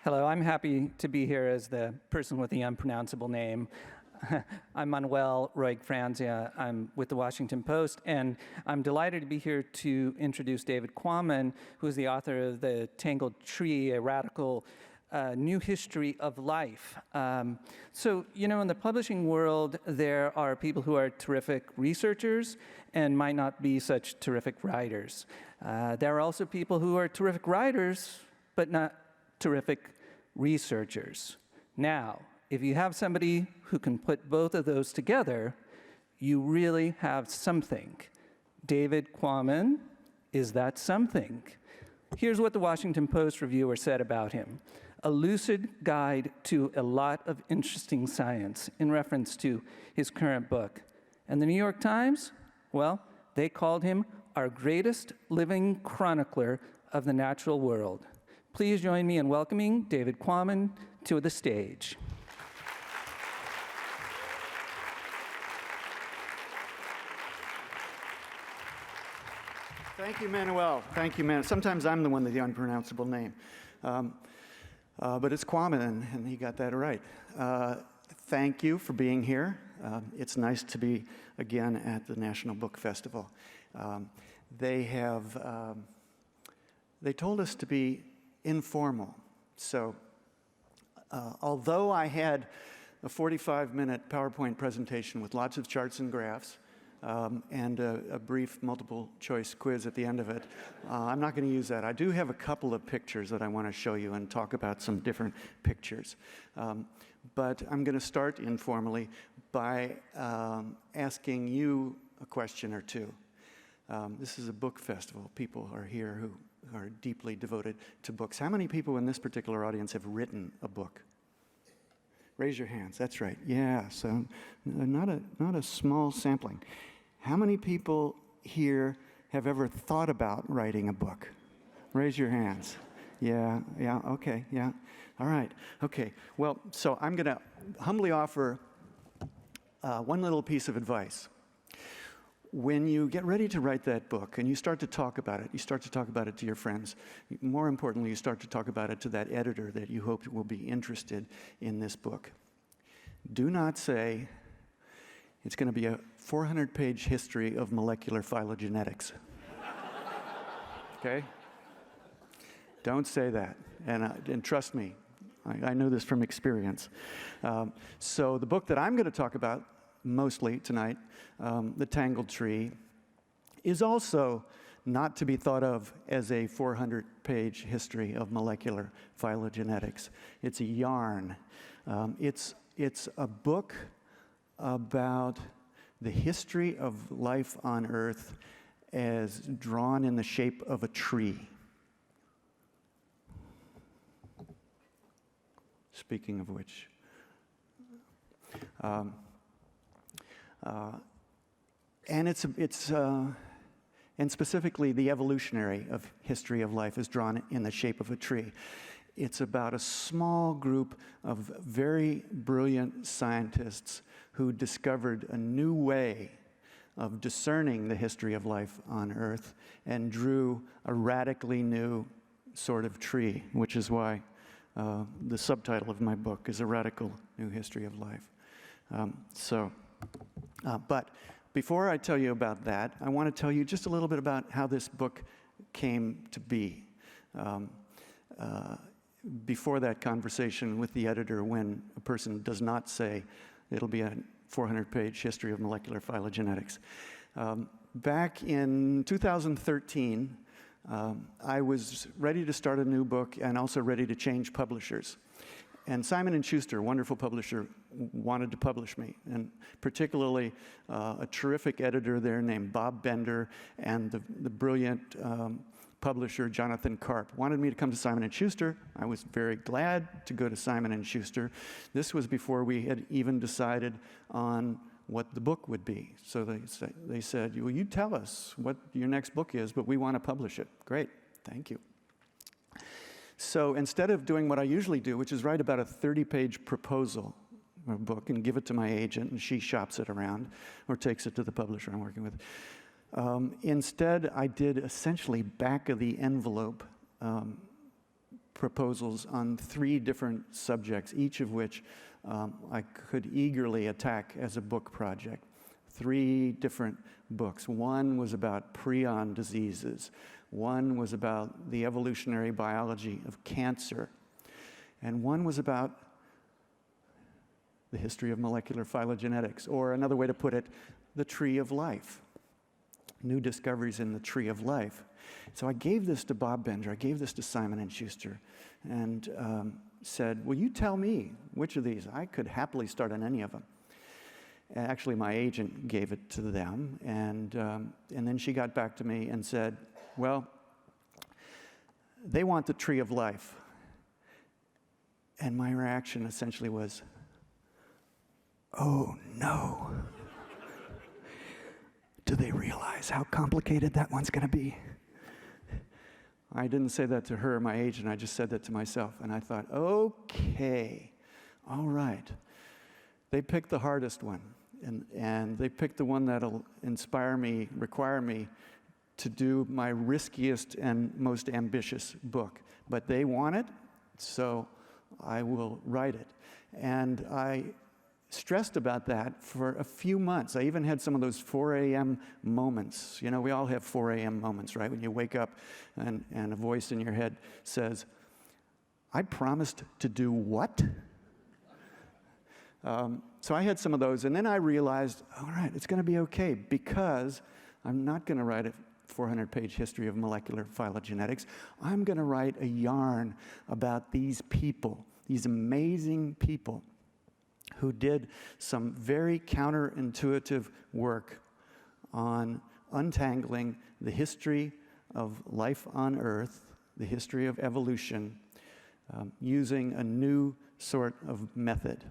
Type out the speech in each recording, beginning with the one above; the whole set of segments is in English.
Hello, I'm happy to be here as the person with the unpronounceable name. I'm Manuel Roig-Franzia. I'm with the Washington Post, and I'm delighted to be here to introduce David Quammen, who is the author of The Tangled Tree, a radical new history of life. So, you know, in the publishing world, there are people who are terrific researchers and might not be such terrific writers. There are also people who are terrific writers, but not terrific researchers. Now, if you have somebody who can put both of those together, you really have something. David Quammen is that something. Here's what the Washington Post reviewer said about him: a lucid guide to a lot of interesting science, in reference to his current book. And the New York Times, well, they called him our greatest living chronicler of the natural world. Please join me in welcoming David Quammen to the stage. Thank you, Manuel. Thank you, man. Sometimes I'm the one with the unpronounceable name. But it's Quammen, and he got that right. Thank you for being here. It's nice to be again at the National Book Festival. They told us to be informal. So although I had a 45-minute PowerPoint presentation with lots of charts and graphs, and a brief multiple-choice quiz at the end of it, I'm not going to use that. I do have a couple of pictures that I want to show you and talk about some different pictures. But I'm going to start informally by asking you a question or two. This is a book festival. People are here who are deeply devoted to books. How many people in this particular audience have written a book? Raise your hands. That's right. Yeah, so not a small sampling. How many people here have ever thought about writing a book? Raise your hands. Yeah, okay, yeah. All right, okay. Well, so I'm going to humbly offer one little piece of advice. When you get ready to write that book and you start to talk about it, you start to talk about it to your friends. More importantly, you start to talk about it to that editor that you hope will be interested in this book. Do not say it's going to be a 400-page history of molecular phylogenetics. Okay? Don't say that. And trust me, I know this from experience. So the book that I'm going to talk about mostly tonight, The Tangled Tree, is also not to be thought of as a 400-page history of molecular phylogenetics. It's a yarn. It's a book about the history of life on Earth as drawn in the shape of a tree. Speaking of which, and specifically the evolutionary of history of life is drawn in the shape of a tree. It's about a small group of very brilliant scientists who discovered a new way of discerning the history of life on Earth and drew a radically new sort of tree, which is why the subtitle of my book is A Radical New History of Life. But before I tell you about that, I want to tell you just a little bit about how this book came to be. Before that conversation with the editor, when a person does not say it'll be a 400-page history of molecular phylogenetics. Back in 2013, I was ready to start a new book and also ready to change publishers. And Simon & Schuster, a wonderful publisher, wanted to publish me, and particularly a terrific editor there named Bob Bender and the brilliant publisher Jonathan Karp wanted me to come to Simon & Schuster. I was very glad to go to Simon & Schuster. This was before we had even decided on what the book would be. So they said, well, you tell us what your next book is, but we want to publish it. Great, thank you. So instead of doing what I usually do, which is write about a 30-page proposal of a book and give it to my agent, and she shops it around or takes it to the publisher I'm working with, instead I did essentially back-of-the-envelope proposals on 3 different subjects, each of which I could eagerly attack as a book project. 3 different books. One was about prion diseases. One was about the evolutionary biology of cancer. And one was about the history of molecular phylogenetics, or another way to put it, the tree of life. New discoveries in the tree of life. So I gave this to Bob Bender, I gave this to Simon & Schuster, and said, will you tell me which of these? I could happily start on any of them. Actually, my agent gave it to them, and then she got back to me and said, well, they want the tree of life. And my reaction essentially was, oh no. Do they realize how complicated that one's going to be? I didn't say that to her, my agent, I just said that to myself. And I thought, okay, all right. They picked the hardest one, and they picked the one that'll inspire me, require me to do my riskiest and most ambitious book. But they want it, so I will write it. And I stressed about that for a few months. I even had some of those 4 a.m. moments. You know, we all have 4 a.m. moments, right? When you wake up and a voice in your head says, I promised to do what? So I had some of those, and then I realized, all right, it's going to be okay, because I'm not going to write a 400-page history of molecular phylogenetics. I'm going to write a yarn about these people, these amazing people who did some very counterintuitive work on untangling the history of life on Earth, the history of evolution, using a new sort of method.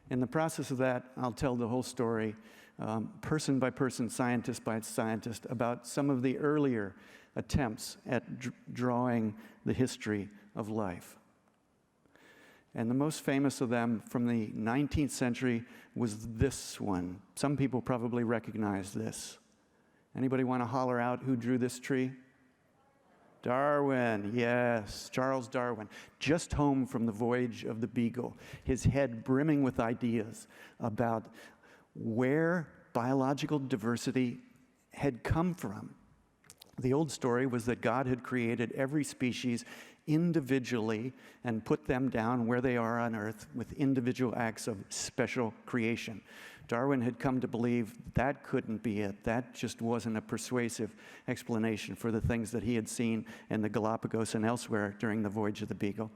In the process of that, I'll tell the whole story, person by person, scientist by scientist, about some of the earlier attempts at drawing the history of life. And the most famous of them from the 19th century was this one. Some people probably recognize this. Anybody want to holler out who drew this tree? Darwin, yes, Charles Darwin, just home from the voyage of the Beagle, his head brimming with ideas about where biological diversity had come from. The old story was that God had created every species individually and put them down where they are on Earth with individual acts of special creation. Darwin had come to believe that couldn't be it. That just wasn't a persuasive explanation for the things that he had seen in the Galapagos and elsewhere during the voyage of the Beagle.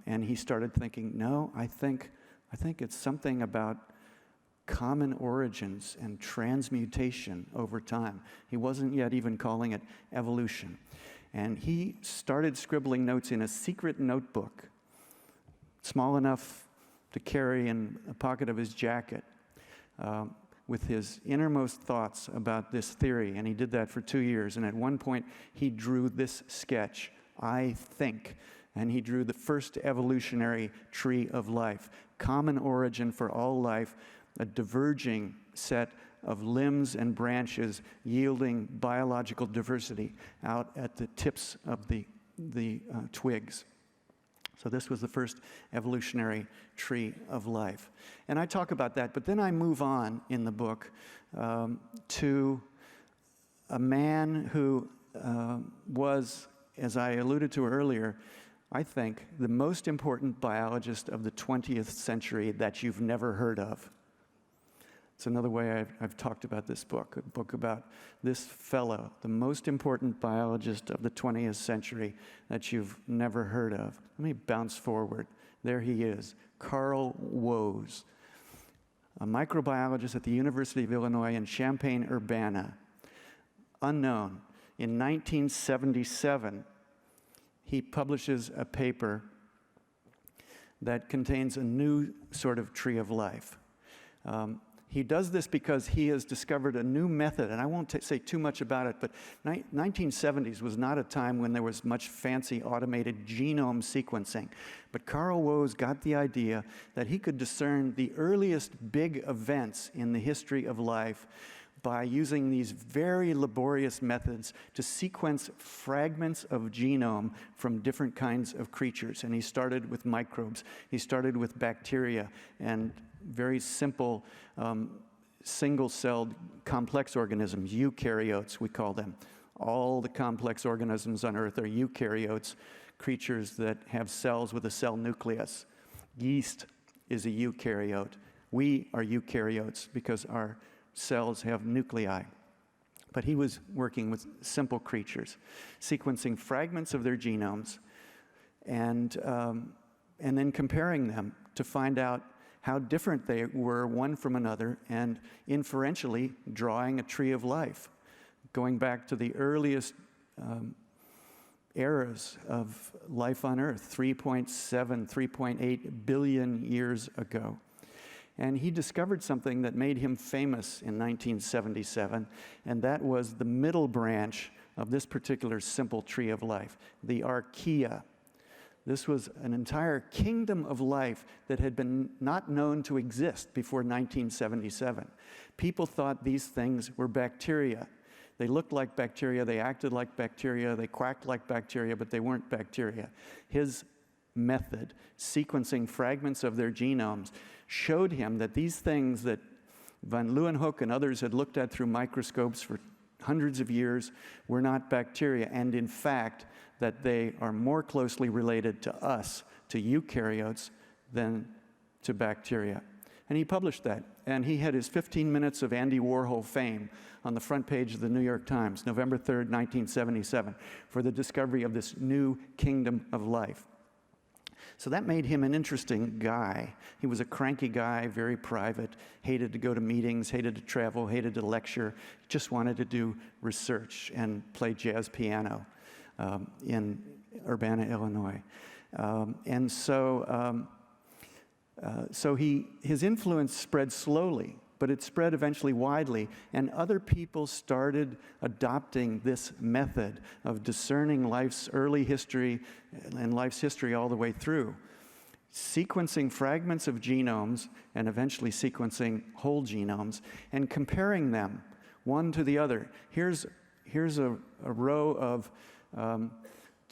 And he started thinking, no, I think it's something about common origins and transmutation over time. He wasn't yet even calling it evolution. And he started scribbling notes in a secret notebook, small enough to carry in a pocket of his jacket, with his innermost thoughts about this theory. And he did that for 2 years. And at one point, he drew this sketch, I think. And he drew the first evolutionary tree of life, common origin for all life, a diverging set of limbs and branches yielding biological diversity out at the tips of the twigs. So this was the first evolutionary tree of life. And I talk about that, but then I move on in the book to a man who was, as I alluded to earlier, I think the most important biologist of the 20th century that you've never heard of. It's another way I've talked about this book, a book about this fellow, the most important biologist of the 20th century that you've never heard of. Let me bounce forward. There he is, Carl Woese, a microbiologist at the University of Illinois in Champaign-Urbana. Unknown. In 1977, he publishes a paper that contains a new sort of tree of life. He does this because he has discovered a new method, and I won't say too much about it, but 1970s was not a time when there was much fancy automated genome sequencing. But Carl Woese got the idea that he could discern the earliest big events in the history of life by using these very laborious methods to sequence fragments of genome from different kinds of creatures. And he started with microbes. He started with bacteria and very simple single-celled complex organisms, eukaryotes we call them. All the complex organisms on Earth are eukaryotes, creatures that have cells with a cell nucleus. Yeast is a eukaryote. We are eukaryotes because our cells have nuclei. But he was working with simple creatures, sequencing fragments of their genomes and then comparing them to find out how different they were one from another, and inferentially drawing a tree of life, going back to the earliest eras of life on Earth, 3.7, 3.8 billion years ago. And he discovered something that made him famous in 1977, and that was the middle branch of this particular simple tree of life, the archaea. This was an entire kingdom of life that had been not known to exist before 1977. People thought these things were bacteria. They looked like bacteria, they acted like bacteria, they quacked like bacteria, but they weren't bacteria. His method, sequencing fragments of their genomes, showed him that these things that Van Leeuwenhoek and others had looked at through microscopes for hundreds of years were not bacteria, and in fact, that they are more closely related to us, to eukaryotes, than to bacteria. And he published that, and he had his 15 minutes of Andy Warhol fame on the front page of the New York Times, November 3rd, 1977, for the discovery of this new kingdom of life. So that made him an interesting guy. He was a cranky guy, very private, hated to go to meetings, hated to travel, hated to lecture, just wanted to do research and play jazz piano in Urbana, Illinois. So his influence spread slowly, but it spread eventually widely, and other people started adopting this method of discerning life's early history and life's history all the way through, sequencing fragments of genomes and eventually sequencing whole genomes and comparing them one to the other. Here's a row of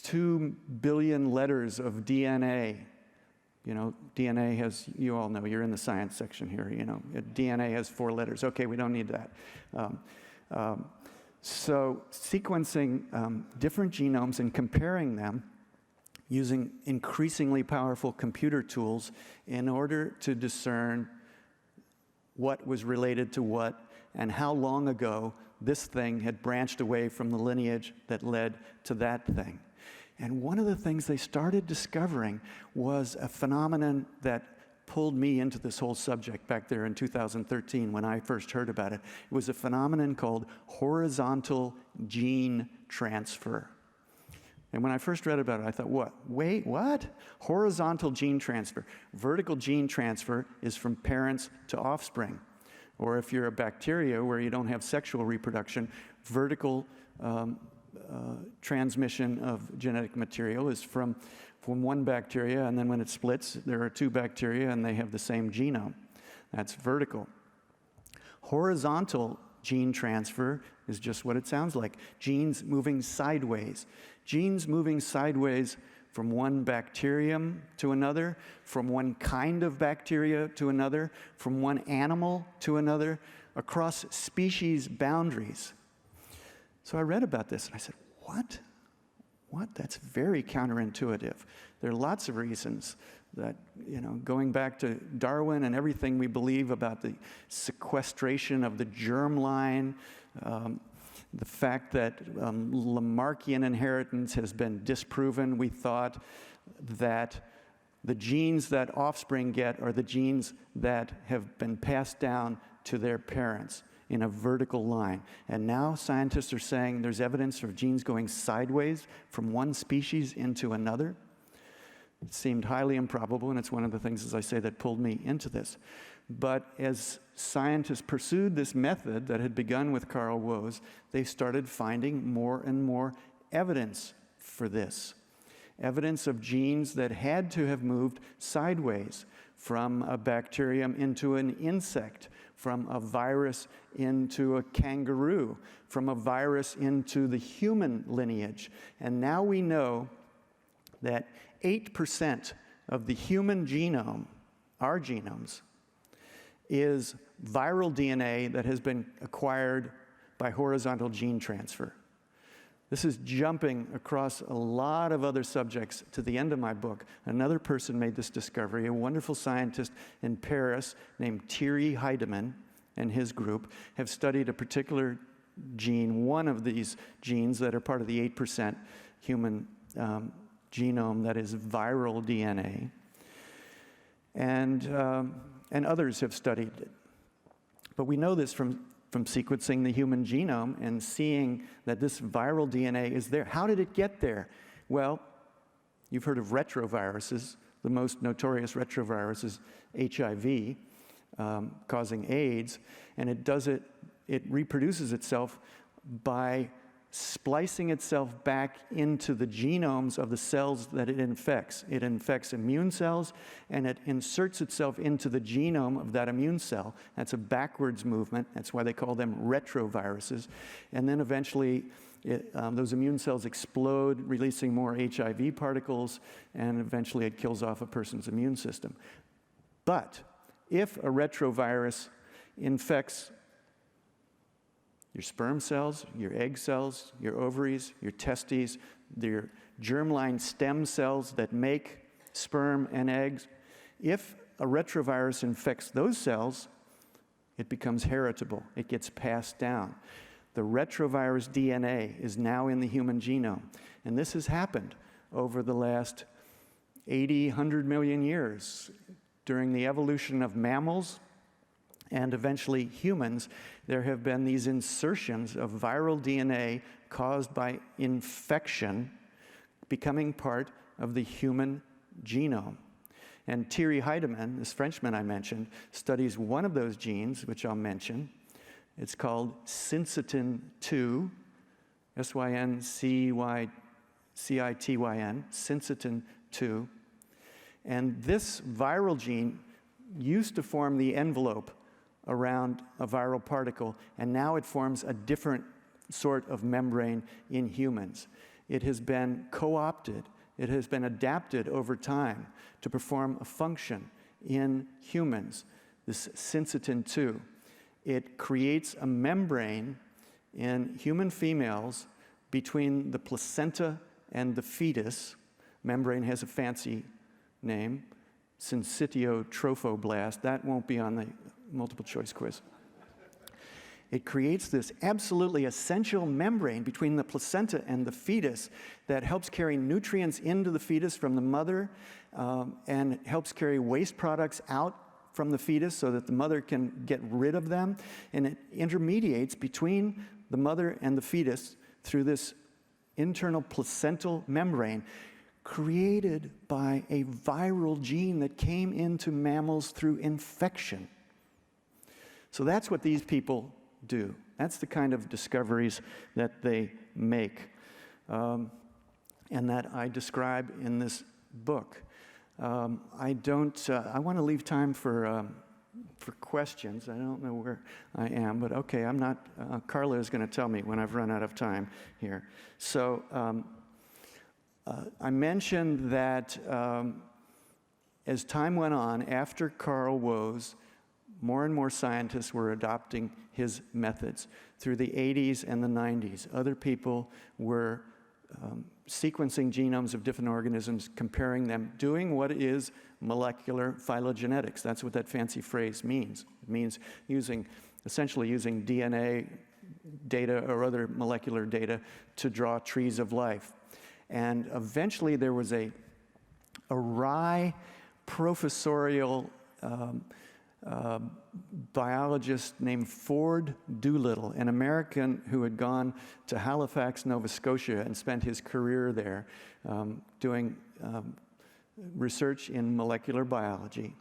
2 billion letters of DNA. You know, DNA has, you all know, you're in the science section here, you know, DNA has 4 letters. Okay, we don't need that. So sequencing different genomes and comparing them using increasingly powerful computer tools in order to discern what was related to what and how long ago this thing had branched away from the lineage that led to that thing. And one of the things they started discovering was a phenomenon that pulled me into this whole subject back there in 2013 when I first heard about it. It was a phenomenon called horizontal gene transfer. And when I first read about it, I thought, what? Wait, what? Horizontal gene transfer. Vertical gene transfer is from parents to offspring. Or if you're a bacteria where you don't have sexual reproduction, vertical transmission of genetic material is from one bacteria, and then when it splits, there are 2 bacteria and they have the same genome. That's vertical. Horizontal gene transfer is just what it sounds like. Genes moving sideways. Genes moving sideways from one bacterium to another, from one kind of bacteria to another, from one animal to another, across species boundaries. So I read about this and I said, what? What? That's very counterintuitive. There are lots of reasons that, you know, going back to Darwin and everything we believe about the sequestration of the germline, the fact that Lamarckian inheritance has been disproven. We thought that the genes that offspring get are the genes that have been passed down to their parents in a vertical line. And now scientists are saying there's evidence of genes going sideways from one species into another. It seemed highly improbable, and it's one of the things, as I say, that pulled me into this. But as scientists pursued this method that had begun with Carl Woese, they started finding more and more evidence for this. evidence of genes that had to have moved sideways from a bacterium into an insect, from a virus into a kangaroo, from a virus into the human lineage. And now we know that 8% of the human genome, our genomes, is viral DNA that has been acquired by horizontal gene transfer. This is jumping across a lot of other subjects to the end of my book. Another person made this discovery, a wonderful scientist in Paris named Thierry Heidemann and his group have studied a particular gene, one of these genes that are part of the 8% human genome that is viral DNA. And others have studied it. But we know this from sequencing the human genome and seeing that this viral DNA is there. How did it get there? Well, you've heard of retroviruses. The most notorious retrovirus is HIV, causing AIDS, and it reproduces itself by splicing itself back into the genomes of the cells that it infects. It infects immune cells, and it inserts itself into the genome of that immune cell. That's a backwards movement. That's why they call them retroviruses. And then eventually, those immune cells explode, releasing more HIV particles, and eventually it kills off a person's immune system. But if a retrovirus infects your sperm cells, your egg cells, your ovaries, your testes, your germline stem cells that make sperm and eggs, if a retrovirus infects those cells, it becomes heritable. It gets passed down. The retrovirus DNA is now in the human genome. And this has happened over the last 80, 100 million years. During the evolution of mammals and eventually humans, there have been these insertions of viral DNA caused by infection becoming part of the human genome. And Thierry Heidemann, this Frenchman I mentioned, studies one of those genes, which I'll mention. It's called syncytin-2, S-Y-N-C-Y-C-I-T-Y-N, syncytin-2. And this viral gene used to form the envelope around a viral particle, and now it forms a different sort of membrane in humans. It has been co-opted. It has been adapted over time to perform a function in humans, this syncytin-2. It creates a membrane in human females between the placenta and the fetus. Membrane has a fancy name, syncytiotrophoblast. That won't be on the multiple choice quiz. It creates this absolutely essential membrane between the placenta and the fetus that helps carry nutrients into the fetus from the mother and helps carry waste products out from the fetus so that the mother can get rid of them. And it intermediates between the mother and the fetus through this internal placental membrane created by a viral gene that came into mammals through infection. So that's what these people do. That's the kind of discoveries that they make and that I describe in this book. I want to leave time for questions. I don't know where I am, but okay, I'm not, Carla is going to tell me when I've run out of time here. So I mentioned that as time went on, after Carl Woese, more and more scientists were adopting his methods. Through the 80s and the 90s, other people were sequencing genomes of different organisms, comparing them, doing what is molecular phylogenetics. That's what that fancy phrase means. It means essentially using DNA data or other molecular data to draw trees of life. And eventually there was a wry professorial biologist named Ford Doolittle, an American who had gone to Halifax, Nova Scotia, and spent his career there doing research in molecular biology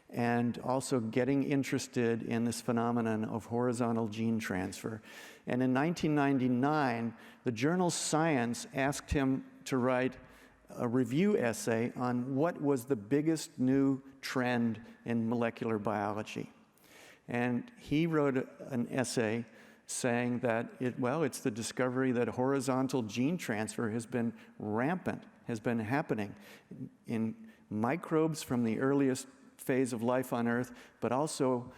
and also getting interested in this phenomenon of horizontal gene transfer. And in 1999, the journal Science asked him to write a review essay on what was the biggest new trend in molecular biology. And he wrote an essay saying that, it's the discovery that horizontal gene transfer has been rampant, has been happening in microbes from the earliest phase of life on Earth, but also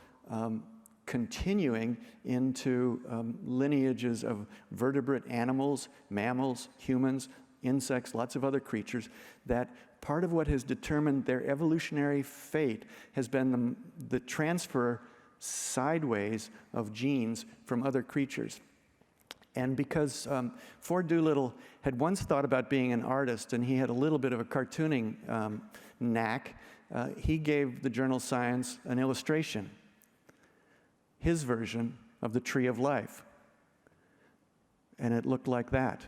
continuing into lineages of vertebrate animals, mammals, humans, insects, lots of other creatures, that part of what has determined their evolutionary fate has been the transfer sideways of genes from other creatures. And because Ford Doolittle had once thought about being an artist, and he had a little bit of a cartooning knack, he gave the journal Science an illustration, his version of the Tree of Life. And it looked like that,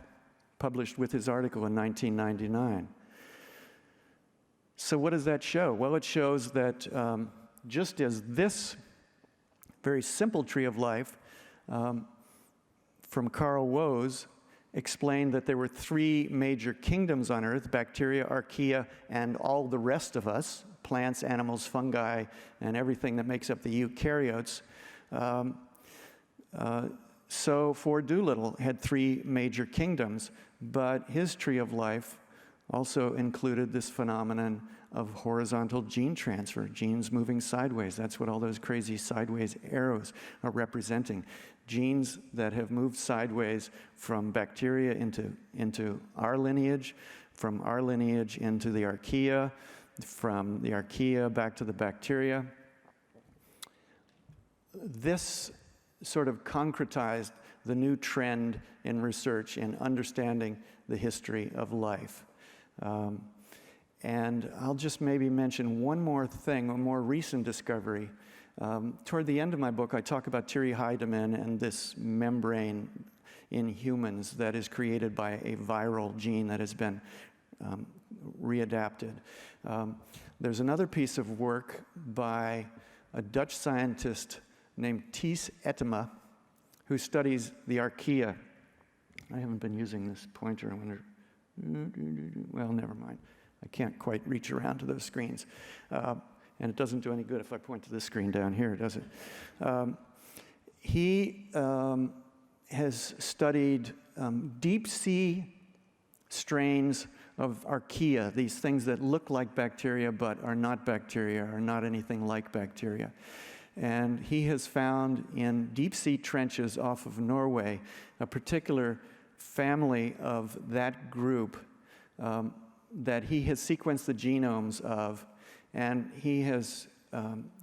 published with his article in 1999. So what does that show? Well, it shows that just as this very simple Tree of Life from Carl Woese explained that there were three major kingdoms on Earth: bacteria, archaea, and all the rest of us, plants, animals, fungi, and everything that makes up the eukaryotes. So Ford Doolittle had three major kingdoms, but his Tree of Life also included this phenomenon of horizontal gene transfer, genes moving sideways. That's what all those crazy sideways arrows are representing. Genes that have moved sideways from bacteria into our lineage, from our lineage into the archaea, from the archaea back to the bacteria. This sort of concretized the new trend in research in understanding the history of life. And I'll just maybe mention one more thing, a more recent discovery. Toward the end of my book, I talk about thyreohydamin and this membrane in humans that is created by a viral gene that has been readapted. There's another piece of work by a Dutch scientist named Thijs Ettema, who studies the archaea. I haven't been using this pointer. I wonder, well, never mind. I can't quite reach around to those screens. And it doesn't do any good if I point to this screen down here, does it? He has studied deep sea strains of archaea, these things that look like bacteria but are not bacteria, are not anything like bacteria. And he has found in deep sea trenches off of Norway a particular family of that group that he has sequenced the genomes of, and he has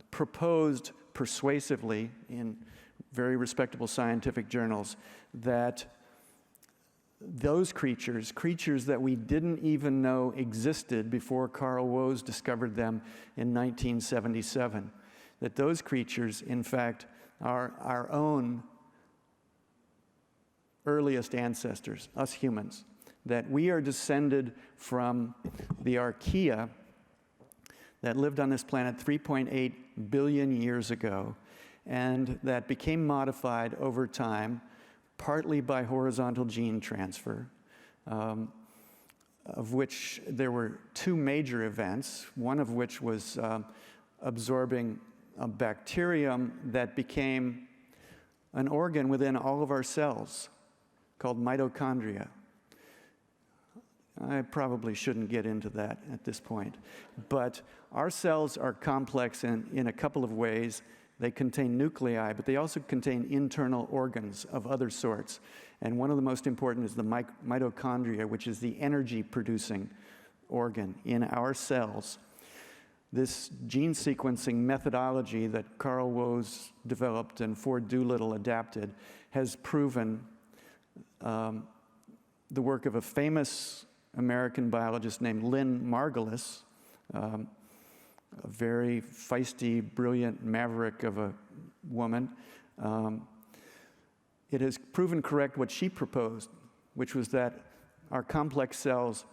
proposed persuasively in very respectable scientific journals that those creatures that we didn't even know existed before Carl Woese discovered them in 1977, that those creatures, in fact, are our own earliest ancestors, us humans, that we are descended from the archaea that lived on this planet 3.8 billion years ago, and that became modified over time, partly by horizontal gene transfer, of which there were two major events, one of which was absorbing a bacterium that became an organ within all of our cells called mitochondria. I probably shouldn't get into that at this point, but our cells are complex in a couple of ways. They contain nuclei, but they also contain internal organs of other sorts. And one of the most important is the mitochondria, which is the energy-producing organ in our cells. This gene sequencing methodology that Carl Woese developed and Ford Doolittle adapted has proven the work of a famous American biologist named Lynn Margulis, a very feisty, brilliant maverick of a woman. It has proven correct what she proposed, which was that our complex cells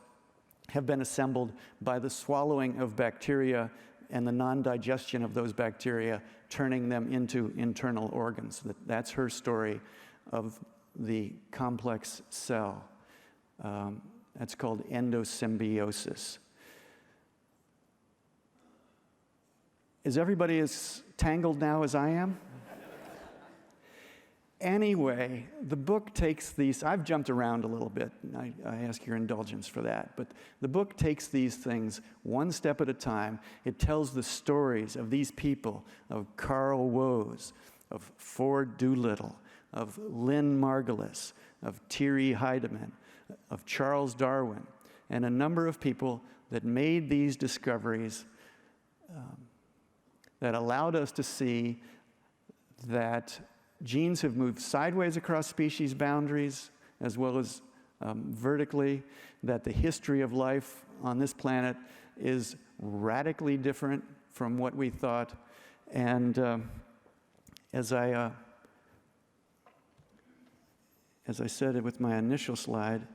have been assembled by the swallowing of bacteria and the non-digestion of those bacteria, turning them into internal organs. That's her story of the complex cell. That's called endosymbiosis. Is everybody as tangled now as I am? Anyway, the book takes these, I've jumped around a little bit, and I ask your indulgence for that, but the book takes these things one step at a time. It tells the stories of these people, of Carl Woese, of Ford Doolittle, of Lynn Margulis, of Thierry Heidemann, of Charles Darwin, and a number of people that made these discoveries that allowed us to see that genes have moved sideways across species boundaries as well as vertically, that the history of life on this planet is radically different from what we thought. And as I said with my initial slide,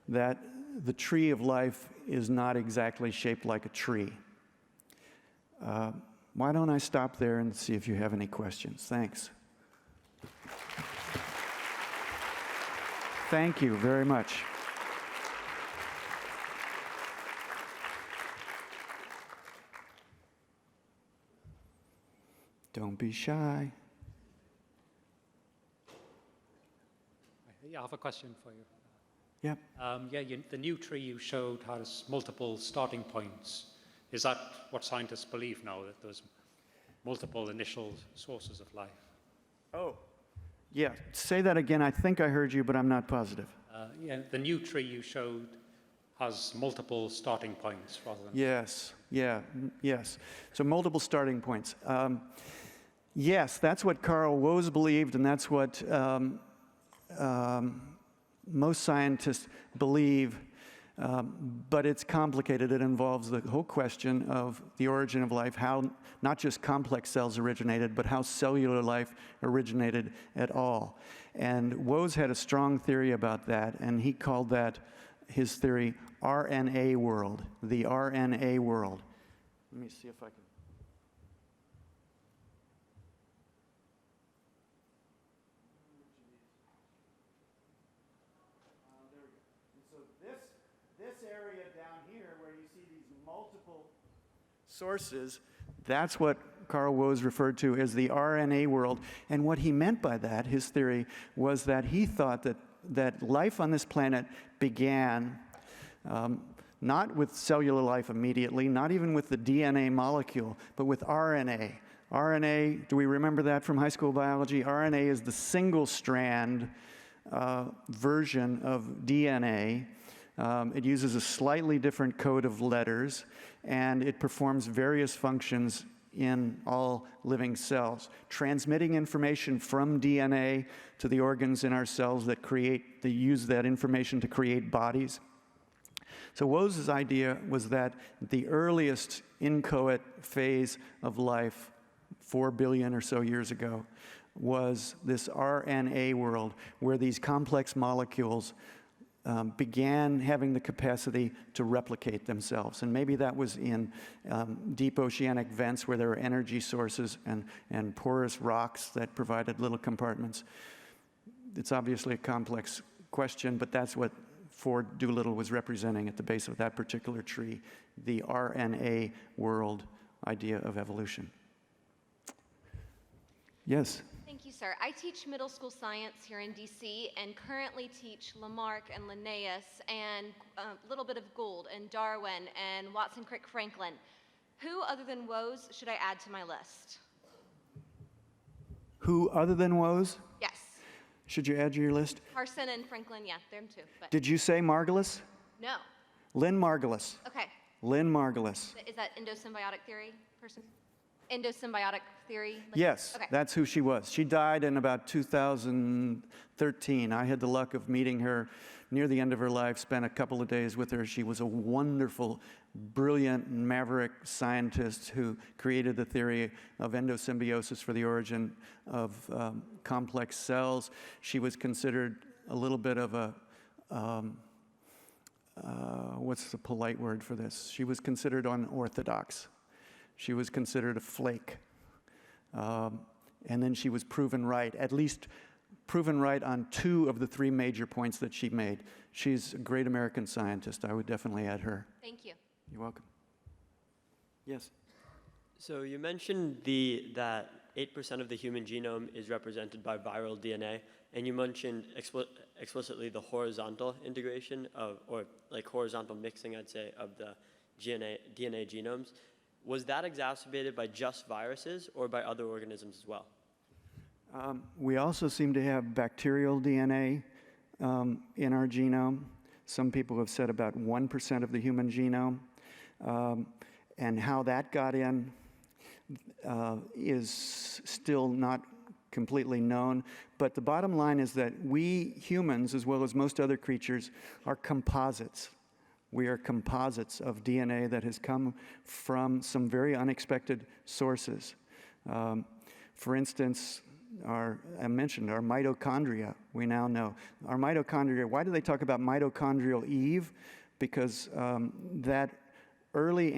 that the tree of life is not exactly shaped like a tree. Why don't I stop there and see if you have any questions? Thanks. Thank you very much. Don't be shy. Yeah, I have a question for you. Yep. The new tree you showed has multiple starting points. Is that what scientists believe now, that there's multiple initial sources of life? Oh. Yeah, say that again. I think I heard you, but I'm not positive. The new tree you showed has multiple starting points rather than... Yes, yes. So multiple starting points. Yes, that's what Carl Woese believed, and that's what most scientists believe, but it's complicated. It involves the whole question of the origin of life, how not just complex cells originated, but how cellular life originated at all. And Woese had a strong theory about that, and he called that, his theory, RNA world, the RNA world. Let me see if I can. Sources, that's what Carl Woese referred to as the RNA world. And what he meant by that, his theory, was that he thought that life on this planet began not with cellular life immediately, not even with the DNA molecule, but with RNA. RNA, do we remember that from high school biology? RNA is the single-strand version of DNA. It uses a slightly different code of letters, and it performs various functions in all living cells, transmitting information from DNA to the organs in our cells that use that information to create bodies. So Woese's idea was that the earliest inchoate phase of life, 4 billion or so years ago, was this RNA world, where these complex molecules began having the capacity to replicate themselves. And maybe that was in deep oceanic vents where there were energy sources and porous rocks that provided little compartments. It's obviously a complex question, but that's what Ford Doolittle was representing at the base of that particular tree, the RNA world idea of evolution. Yes? Thank you, sir. I teach middle school science here in DC and currently teach Lamarck and Linnaeus and a little bit of Gould and Darwin and Watson Crick Franklin. Who other than Woese should I add to my list? Who other than Woese? Yes. Should you add to your list? Carson and Franklin, yeah, them too. But Did you say Margulis? no. Lynn Margulis. Okay. Lynn Margulis. Is that endosymbiotic theory person? Endosymbiotic theory? Yes, Okay. that's who she was. She died in about 2013. I had the luck of meeting her near the end of her life, spent a couple of days with her. She was a wonderful, brilliant, maverick scientist who created the theory of endosymbiosis for the origin of complex cells. She was considered a little bit of a, what's the polite word for this? She was considered unorthodox. She was considered a flake. And then she was proven right, at least proven right on 2 of the 3 major points that she made. She's a great American scientist. I would definitely add her. Thank you. You're welcome. Yes? So you mentioned that 8% of the human genome is represented by viral DNA, and you mentioned explicitly the horizontal integration or like horizontal mixing, I'd say, of the DNA genomes. Was that exacerbated by just viruses or by other organisms as well? We also seem to have bacterial DNA in our genome. Some people have said about 1% of the human genome. And how that got in is still not completely known. But the bottom line is that we humans, as well as most other creatures, are composites. We are composites of DNA that has come from some very unexpected sources. For instance, I mentioned our mitochondria, we now know. Our mitochondria, why do they talk about mitochondrial Eve? Because that early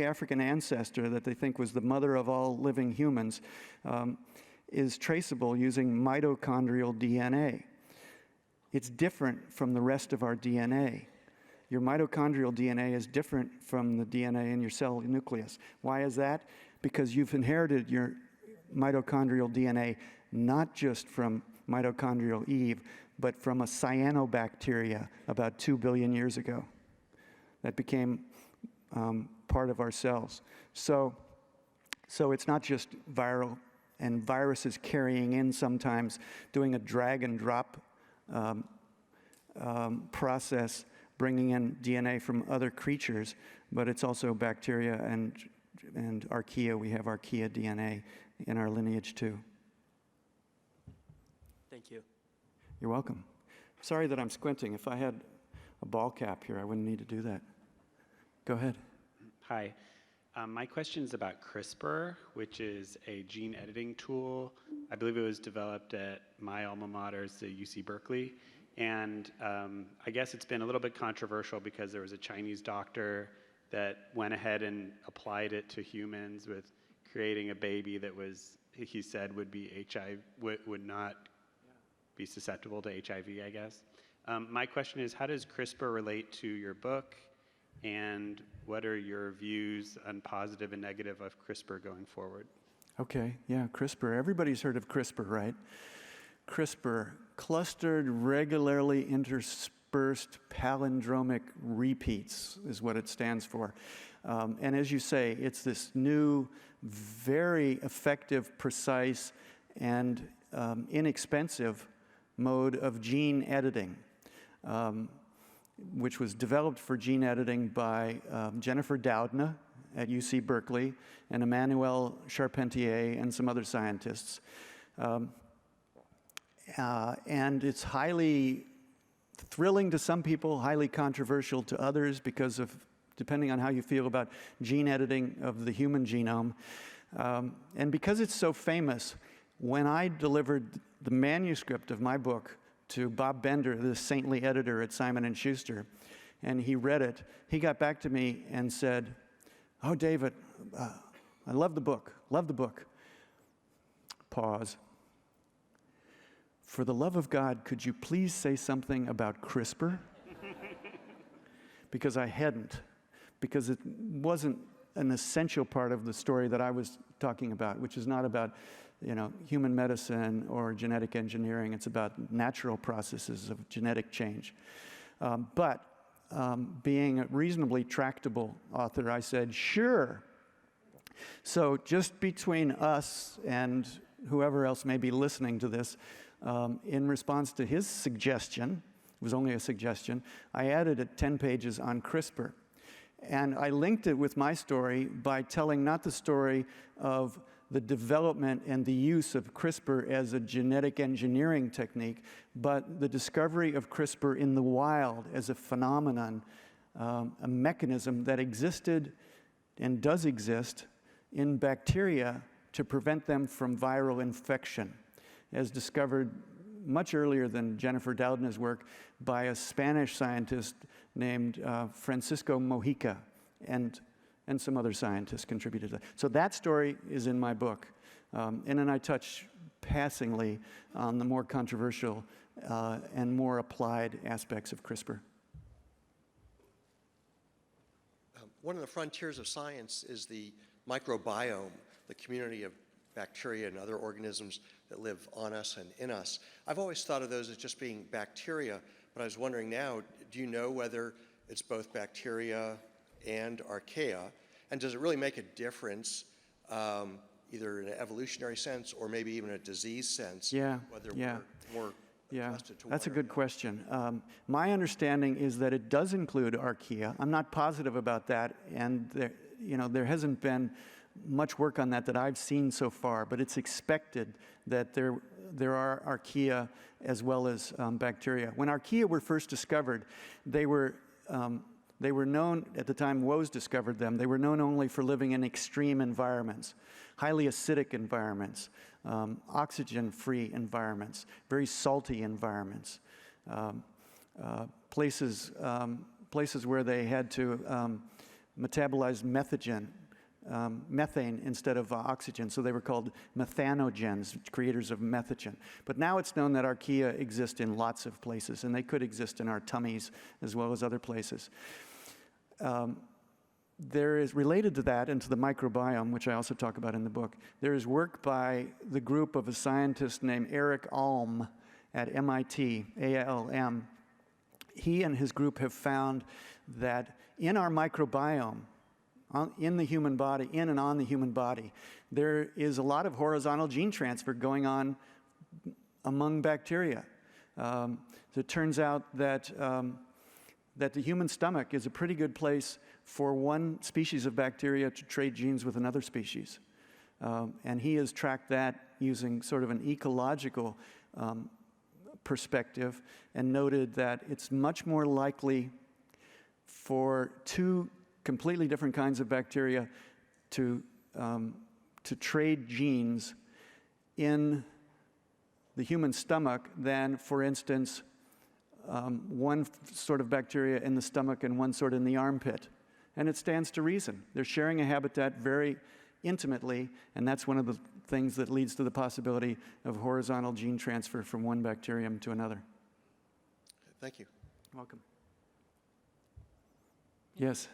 African ancestor that they think was the mother of all living humans is traceable using mitochondrial DNA. It's different from the rest of our DNA. Your mitochondrial DNA is different from the DNA in your cell nucleus. Why is that? Because you've inherited your mitochondrial DNA not just from mitochondrial Eve, but from a cyanobacteria about 2 billion years ago that became part of our cells. So it's not just viral, and viruses carrying in sometimes, doing a drag and drop process, bringing in DNA from other creatures, but it's also bacteria and archaea. We have archaea DNA in our lineage too. Thank you. You're welcome. Sorry that I'm squinting. If I had a ball cap here, I wouldn't need to do that. Go ahead. Hi. My question is about CRISPR, which is a gene editing tool. I believe it was developed at my alma mater, the UC Berkeley. And I guess it's been a little bit controversial because there was a Chinese doctor that went ahead and applied it to humans with creating a baby that was, he said, would be HIV, would not be susceptible to HIV, I guess. My question is, how does CRISPR relate to your book? And what are your views on positive and negative of CRISPR going forward? Okay, yeah, CRISPR. Everybody's heard of CRISPR, right? CRISPR, clustered, regularly interspersed palindromic repeats is what it stands for. And as you say, it's this new, very effective, precise, and inexpensive mode of gene editing, which was developed for gene editing by Jennifer Doudna at UC Berkeley and Emmanuel Charpentier and some other scientists. And it's highly thrilling to some people, highly controversial to others because of, depending on how you feel about gene editing of the human genome. And because it's so famous, when I delivered the manuscript of my book to Bob Bender, the saintly editor at Simon & Schuster, and he read it, he got back to me and said, "Oh, David, I love the book, love the book." Pause. "For the love of God, could you please say something about CRISPR?" Because I hadn't, because it wasn't an essential part of the story that I was talking about, which is not about, human medicine or genetic engineering. It's about natural processes of genetic change. But being a reasonably tractable author, I said, sure. So just between us and whoever else may be listening to this, in response to his suggestion, it was only a suggestion, I added 10 pages on CRISPR. And I linked it with my story by telling not the story of the development and the use of CRISPR as a genetic engineering technique, but the discovery of CRISPR in the wild as a phenomenon, a mechanism that existed and does exist in bacteria to prevent them from viral infection, as discovered much earlier than Jennifer Doudna's work by a Spanish scientist named Francisco Mojica, and some other scientists contributed to that. So that story is in my book. And then I touch passingly on the more controversial and more applied aspects of CRISPR. One of the frontiers of science is the microbiome, the community of bacteria and other organisms that live on us and in us. I've always thought of those as just being bacteria, but I was wondering now, do you know whether it's both bacteria and archaea? And does it really make a difference, either in an evolutionary sense or maybe even a disease sense, whether we're more adjusted to one that's a or good the other? question. My understanding is that it does include archaea. I'm not positive about that, and there hasn't been much work on that I've seen so far, but it's expected that there are archaea as well as bacteria. When archaea were first discovered, they were known, at the time Woese discovered them, they were known only for living in extreme environments, highly acidic environments, oxygen-free environments, very salty environments, places where they had to metabolize methane instead of oxygen, so they were called methanogens, creators of methogen. But now it's known that archaea exist in lots of places, and they could exist in our tummies as well as other places. There is, related to that and to the microbiome, which I also talk about in the book, there is work by the group of a scientist named Eric Alm at MIT, A-L-M. He and his group have found that in our microbiome, in the human body, in and on the human body, there is a lot of horizontal gene transfer going on among bacteria. So it turns out that the human stomach is a pretty good place for one species of bacteria to trade genes with another species. And he has tracked that using sort of an ecological perspective and noted that it's much more likely for two completely different kinds of bacteria to trade genes in the human stomach than, for instance, one sort of bacteria in the stomach and one sort in the armpit. And it stands to reason. They're sharing a habitat very intimately, and that's one of the things that leads to the possibility of horizontal gene transfer from one bacterium to another. Thank you. Welcome. Yes?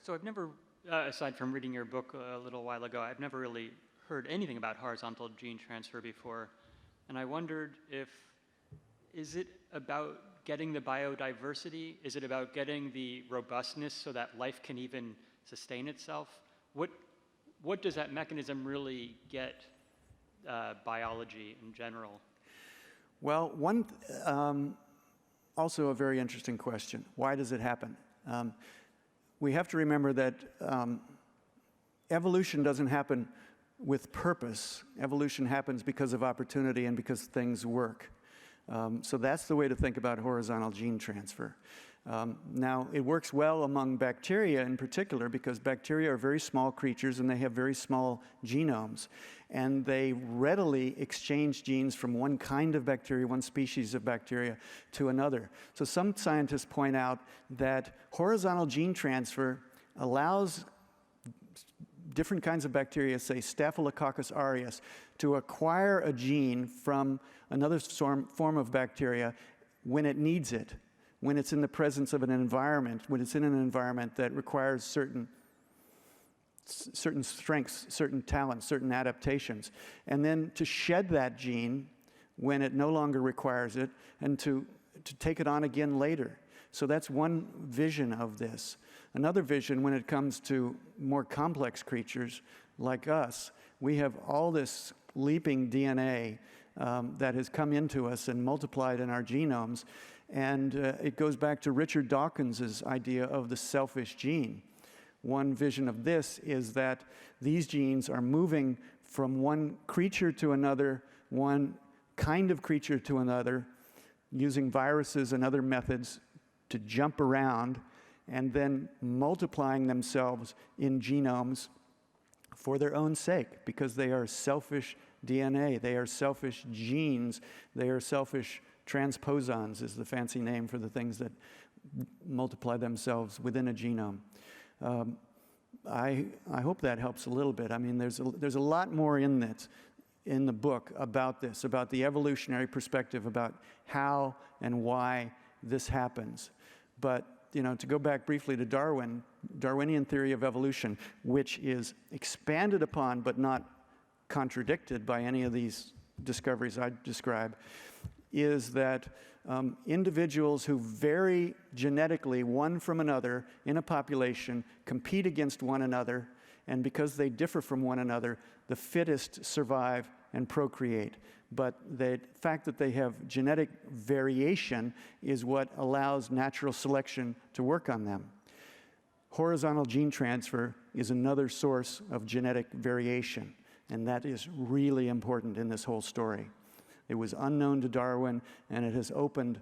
So I've never, aside from reading your book a little while ago, I've never really heard anything about horizontal gene transfer before. And I wondered is it about getting the biodiversity? Is it about getting the robustness so that life can even sustain itself? What does that mechanism really get biology in general? Well, also a very interesting question. Why does it happen? We have to remember that evolution doesn't happen with purpose. Evolution happens because of opportunity and because things work. So that's the way to think about horizontal gene transfer. Now, it works well among bacteria in particular because bacteria are very small creatures and they have very small genomes. And they readily exchange genes from one kind of bacteria, one species of bacteria, to another. So some scientists point out that horizontal gene transfer allows different kinds of bacteria, say Staphylococcus aureus, to acquire a gene from another form of bacteria when it needs it, when it's in the presence of an environment, when it's in an environment that requires certain strengths, certain talents, certain adaptations, and then to shed that gene when it no longer requires it, and to take it on again later. So that's one vision of this. Another vision, when it comes to more complex creatures like us, we have all this leaping DNA that has come into us and multiplied in our genomes, and it goes back to Richard Dawkins's idea of the selfish gene. One vision of this is that these genes are moving from one creature to another, one kind of creature to another, using viruses and other methods to jump around, and then multiplying themselves in genomes for their own sake, because they are selfish DNA, they are selfish genes, they are selfish transposons is the fancy name for the things that multiply themselves within a genome. I hope that helps a little bit. I mean, there's a lot more in in the book about this, about the evolutionary perspective, about how and why this happens. But, you know, to go back briefly to Darwin, Darwinian theory of evolution, which is expanded upon but not contradicted by any of these discoveries I describe, is that individuals who vary genetically one from another in a population compete against one another, and because they differ from one another, the fittest survive and procreate. But the fact that they have genetic variation is what allows natural selection to work on them. Horizontal gene transfer is another source of genetic variation, and that is really important in this whole story. It was unknown to Darwin, and it has opened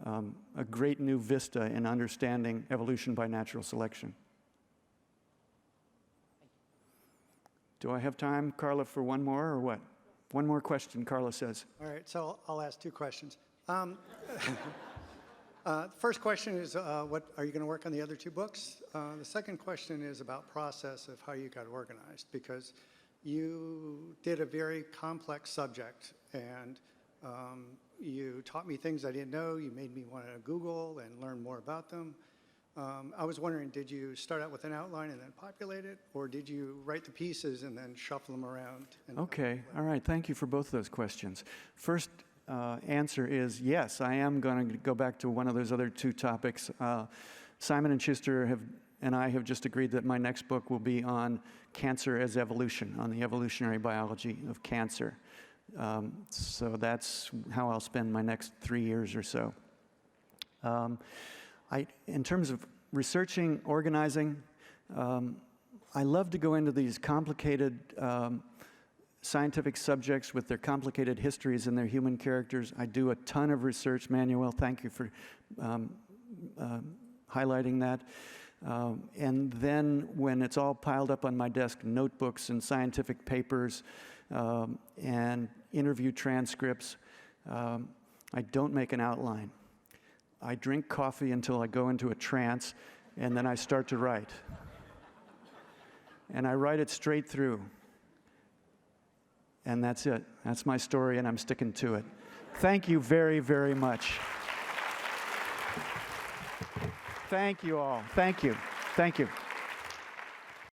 a great new vista in understanding evolution by natural selection. Do I have time, Carla, for one more, or what? One more question, Carla says. All right, so I'll ask two questions. First question is, what are you going to work on the other two books? The second question is about process of how you got organized, because you did a very complex subject, and you taught me things I didn't know. You made me want to Google and learn more about them. I was wondering, did you start out with an outline and then populate it, or did you write the pieces and then shuffle them around? Okay, all right, thank you for both those questions. First answer is yes, I am going to go back to one of those other two topics. Simon and Schuster and I have just agreed that my next book will be on cancer as evolution, on the evolutionary biology of cancer. So that's how I'll spend my next 3 years or so. In terms of researching, organizing, I love to go into these complicated scientific subjects with their complicated histories and their human characters. I do a ton of research. Manuel, thank you for highlighting that. And then when it's all piled up on my desk, notebooks and scientific papers and interview transcripts, I don't make an outline. I drink coffee until I go into a trance, and then I start to write. And I write it straight through. And that's it. That's my story, and I'm sticking to it. Thank you very, very much. Thank you all. Thank you. Thank you.